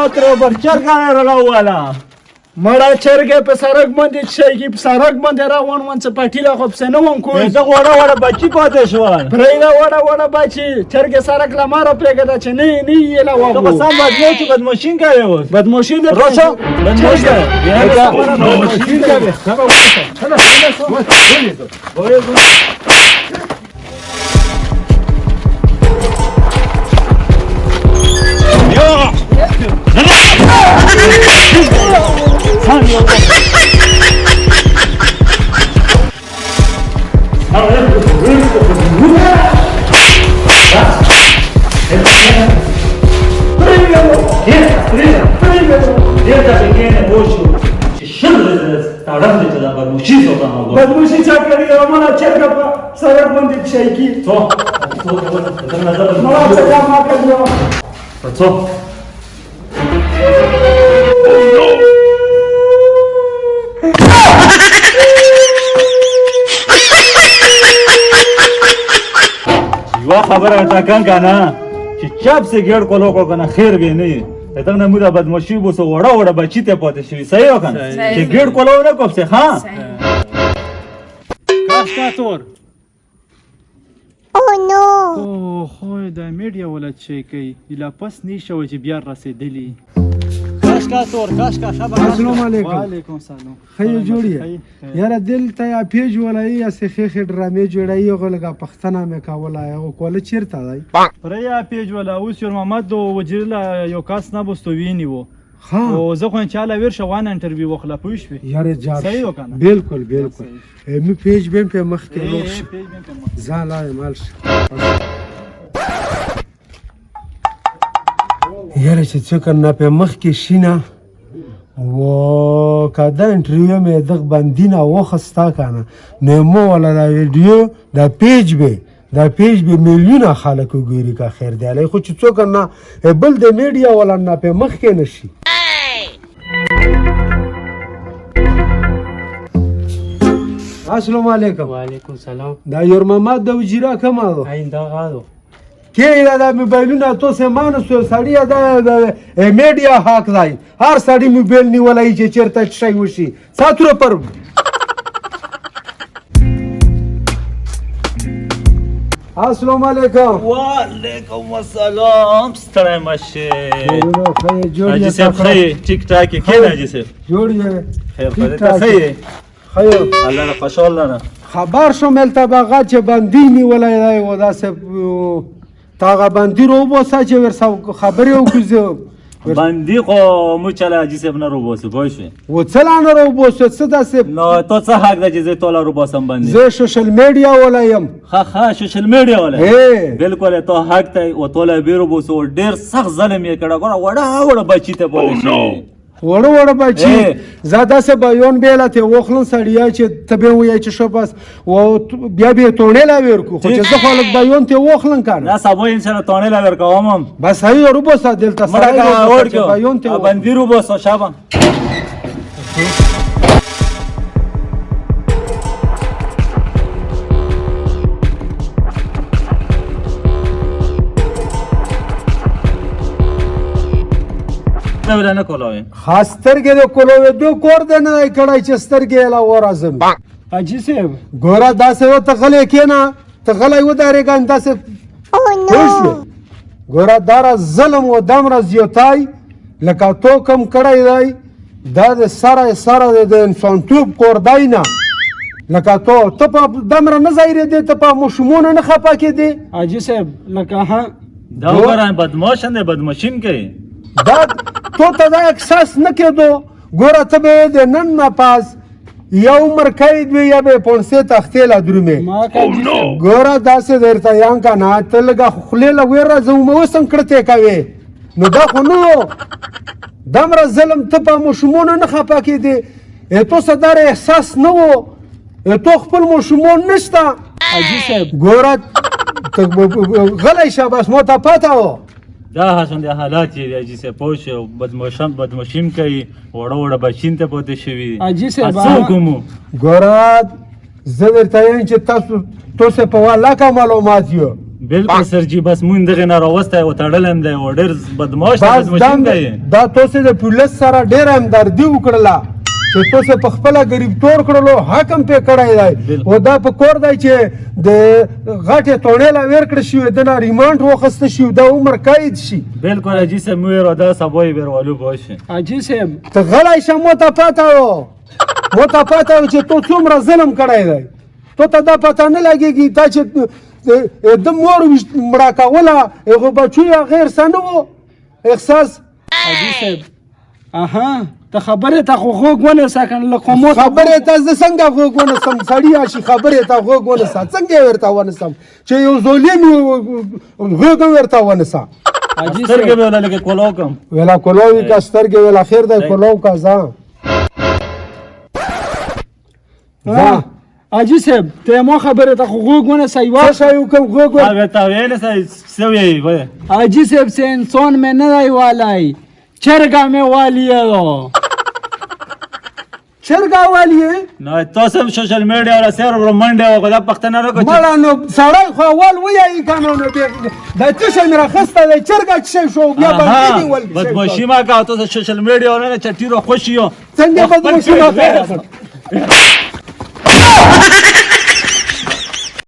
تر برچرګه راواله مړه چرګه په سرک باندې شي کې په سرک باندې روان ون څه پټیله خو څه نه ون کوی زه وړه بچی پاتې شو پرېدا وړه بچی چرګه سرک لا ماره پرېګه چې نه یې لا وغو ته سم بدمو چې بدموشین کوي اوس بدموشین ده روشا بدموشین بدموشین کوي خبر وشه بدموشی چا کړی مړه چرګه په سرک باندې شي کې څو مړه څنګه ما کړی څو یو خبره تا کنه چې چاپ سي ګړ کولو کو کنه خیر به نه ته نه مودا بدمعشي بو سو وړه بچی ته پاتې شي صحیح وکنه چې ګړ کولو نه کوم څه ها کاشکا تور Oh no! او خو د میډیا ولا چي کوي الا پس نشو چې بیا رسیدلی کاشکا تور کاشکا شابه السلام علیکم وعلیکم السلام خیر جوړیه یاره دل ته یا پیج ولای یا سخه خې ډرامې جوړای او غلګه پښتنه مې کاولا او کول چیرته دی پریا پیج ولا اوس یو محمد وجرلا یو کاس نه بوستو ویني وو ها او زه خو چاله ور شوان انټرویو وخلا پوښ وی یاره جار صحیح وکنه بالکل می پیج بیم په مخ کې لوښ زالا مال یاره چې څوک نه په مخ کې شینه و کدا انټرویو مې دغ باندې وخستا کنه نو مو ولا دا ویډیو دا پیج به میلیونه خلک وګوري کا خیر دی علی خو چې څوک نه بل د میډیا ولا نه په مخ کې نشي السلام علیکم وعلیکم سلام دا یور محمد د وجیرا کما دو آینده غاړو کې دا موبایلونه تاسو مانسو سړی دا میډیا حق دی هر سړی موبایل نیولای چې چیرته شي وشي ساتره پر السلام علیکم وعلیکم السلام ستړی مشه خیر جوړ حاجی صاحب خیر ټیک ټاک کې حاجی صاحب جوړ خیر پدې خیر خیر الله نه خوشحال نه خبر شو مل طبقه چې باندې نیولای دی و دا سه تاغه باندې رو بوسه چې ورسو خبرې وکړو باندې خو مو چلا حاجی صاحب نه رو بوسه پوه و څلانه رو بوسه څه داسې نو ته څه حق ده چې زه توله رو بوسم باندې زه سوشل میډیا ولایم ها سوشل میډیا ولا هي بالکل ته حق ته او توله بیرو بوسه ډیر سخت ظلم یې کړه وړه بچی ته پوه وړه بچی زاده سه بیان بیلته وخلن سړیا چې تبه وای چې شو بس او بیا تونې لا ورکو خو چې زه خلک بیان ته وخلن کنه نه سبا ان شاء الله تونې لا ورکوم بس هي رو بس دلته سره بیان ته باندې رو بس شابه نه کولای خاص سترګې د کولو دو کور د نه کړای چې سترګې لا ورازم حاجی صاحب ګوره داسې و ته غلې کېنه ته غلې و دارېګان داسې ګوره دارا ظلم و دمره زیاتای لکه تو کم کړی دی دا د سره د انسانتوب کور دی نه لکه ته په دمره نه ځایرېدې ته په ماشومونه نه خفه کېدې حاجی صاحب لکه ها دا وګوره بدمعشن دی بدمعشین کوي دا تو ته دا احساس نه کېدو ګوره ته به د نن نه پاس یو عمر قید وي یا به پونسې تختې لا درومې ګوره داسې درته یان که نه ته لږه خولې له ویره زه اوس هم کړتې کوې نو دا خو نه دمره ظلم ته په ماشومونه نه خفه کېدې تو څه داره احساس نه و تو خپل ماشومان نشته حاجی صاحب ګوره غلی شه بس ما ته پته و دا حسن د حالات یې حاجي صاحب پوه شو بدمعشیم کوي وړه بچین ته پاتې شوي حاجي صاحب څه وکړو ګوره زه درته یم چې تاسو په والله معلومات یو بالکل سر جی بس مونږ دغه نه راوستی او تړلی دی او ډېر بدماش دی بس بدماشین دی دا تاسو د پولیس سره ډېره همدردي وکړله چې تاسو په خپله غریبتور کړلو حکم پې کړی دی او دا په کور دی چې د غټې توڼې لا ویر کړی شي د نه ریمانډ واخیسته شي دا عمر قید شي بالکل حاجي صاحب موږ یې دا سبا یې بیرولو باشه حاجي صاحب ته غلی شه مو ته پته و چې تو څومره ظلم کړی دی تو ته دا پته نه لګېږي دا چې د مور مړه کوله هغو بچو یې غیر څه نه و احساس حاجي صاحب اها ته خبرې ته خو غوږ ونیسه که نه له قومو خبرې ته زه څنګه غوږ ونیسم سړي شي خبرې ته غوږ ونیسه څنګه یې ورته ونیسم چې یو ظلم غوږ ورته ونیسه حاجي سترګې صاحب به ولا لکه کولو کوم ویلا کولوي که سترګې ویلا خیر دی کولو که ځه حاجي صاحب ته مو خبرې ته خو غوږ ونیسه یوه څه شی وکړم غوږ ور ورته ویلې څه ویې وایه حاجي صاحب سے انسان میں نه دی والی چرګه مې والی دو چرګه والی نو تاسو هم سوشل میډیا ولا سیر ور منډه او دا پښتنه راکو مړه نو سړی خو اول وایي که نو دا څه شی مې راخیستی دی چرګه څه شی شو بیا بندې نیول بدماشي ما کوه تاسو سوشل میډیا ولا چټیرو خوشي یو څنګه بدماشي ما کوه